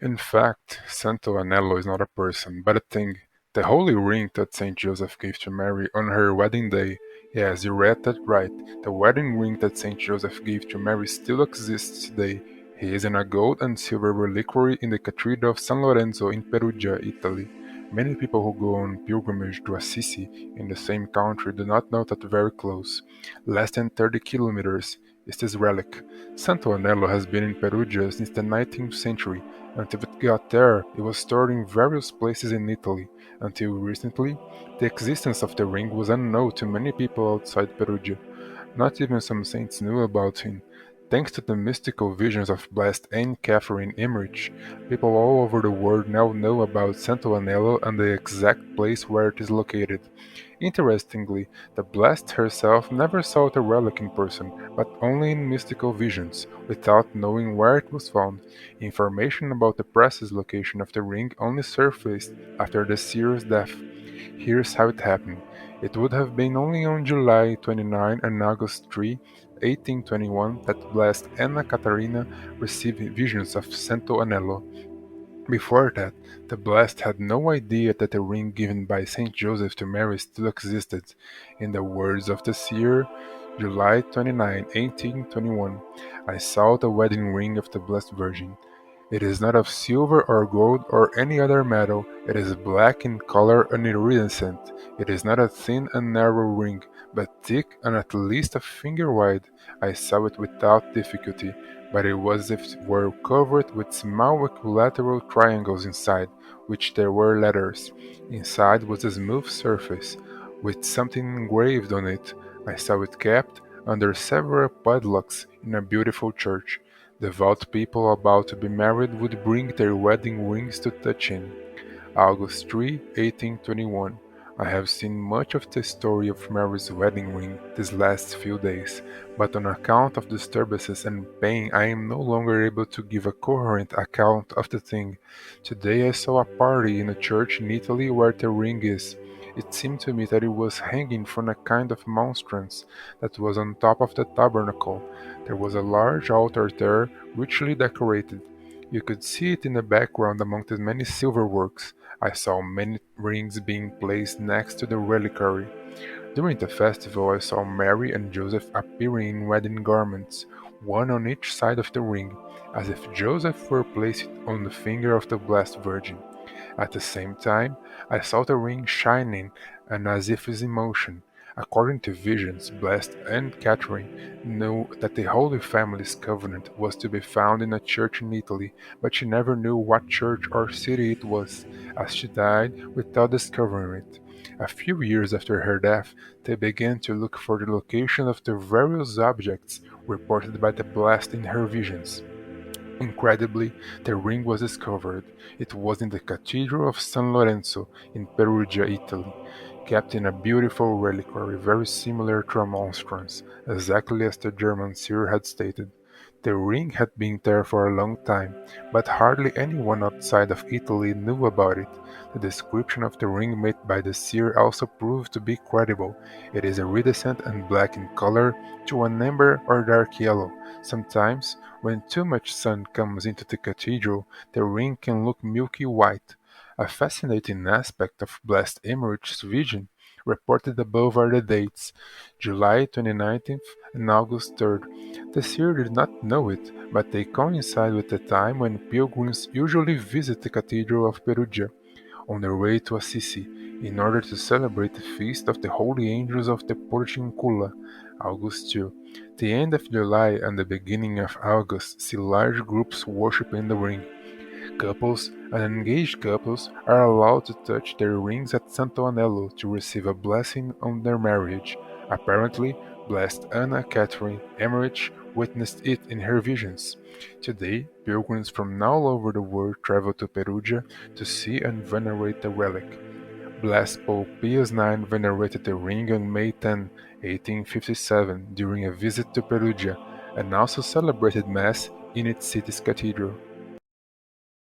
In fact, Santo Anello is not a person, but a thing. The holy ring that Saint Joseph gave to Mary on her wedding day. Yes, you read that right. The wedding ring that Saint Joseph gave to Mary still exists today. He is in a gold and silver reliquary in the Cathedral of San Lorenzo in Perugia, Italy. Many people who go on pilgrimage to Assisi in the same country do not know that very close, less than 30 kilometers, is this relic. Santo Anello has been in Perugia since the 19th century. Until it got there, it was stored in various places in Italy. Until recently, the existence of the ring was unknown to many people outside Perugia. Not even some saints knew about him. Thanks to the mystical visions of Blessed Anne Catherine Emmerich, people all over the world now know about Santo Anello and the exact place where it is located. Interestingly, the Blessed herself never saw the relic in person, but only in mystical visions, without knowing where it was found. Information about the precise location of the ring only surfaced after the seer's death. Here's how it happened. It would have been only on July 29 and August 3, 1821 that Blessed Anna Catarina received visions of Santo Anello. Before that, the Blessed had no idea that the ring given by Saint Joseph to Mary still existed. In the words of the seer, July 29, 1821, I saw the wedding ring of the Blessed Virgin. It is not of silver or gold or any other metal. It is black in color and iridescent. It is not a thin and narrow ring, but thick and at least a finger wide. I saw it without difficulty, but it was as if it were covered with small equilateral triangles inside, which there were letters. Inside was a smooth surface, with something engraved on it. I saw it kept under several padlocks in a beautiful church. Devout people about to be married would bring their wedding rings to touch him. August 3, 1821. I have seen much of the story of Mary's wedding ring these last few days, but on account of disturbances and pain I am no longer able to give a coherent account of the thing. Today I saw a party in a church in Italy where the ring is. It seemed to me that it was hanging from a kind of monstrance that was on top of the tabernacle. There was a large altar there, richly decorated. You could see it in the background among the many silver works. I saw many rings being placed next to the reliquary. During the festival I saw Mary and Joseph appearing in wedding garments, one on each side of the ring, as if Joseph were placed on the finger of the Blessed Virgin. At the same time, I saw the ring shining and as if in motion. According to visions, Blessed Anne Catherine knew that the Holy Family's covenant was to be found in a church in Italy, but she never knew what church or city it was, as she died without discovering it. A few years after her death, they began to look for the location of the various objects reported by the Blessed in her visions. Incredibly, the ring was discovered. It was in the Cathedral of San Lorenzo in Perugia, Italy, kept in a beautiful reliquary very similar to a monstrance, exactly as the German seer had stated. The ring had been there for a long time, but hardly anyone outside of Italy knew about it. The description of the ring made by the seer also proved to be credible. It is iridescent and black in color to an amber or dark yellow. Sometimes, when too much sun comes into the cathedral, the ring can look milky white. A fascinating aspect of Blessed Emmerich's vision reported above are the dates, July 29th and August 3rd. The seer did not know it, but they coincide with the time when pilgrims usually visit the Cathedral of Perugia on their way to Assisi in order to celebrate the feast of the Holy Angels of the Porciuncula, August 2. The end of July and the beginning of August see large groups worshiping the ring. Couples and engaged couples are allowed to touch their rings at Santo Anello to receive a blessing on their marriage. Apparently, Blessed Anna Catherine Emmerich witnessed it in her visions. Today, pilgrims from all over the world travel to Perugia to see and venerate the relic. Blessed Pope Pius IX venerated the ring on May 10, 1857 during a visit to Perugia and also celebrated Mass in its city's cathedral.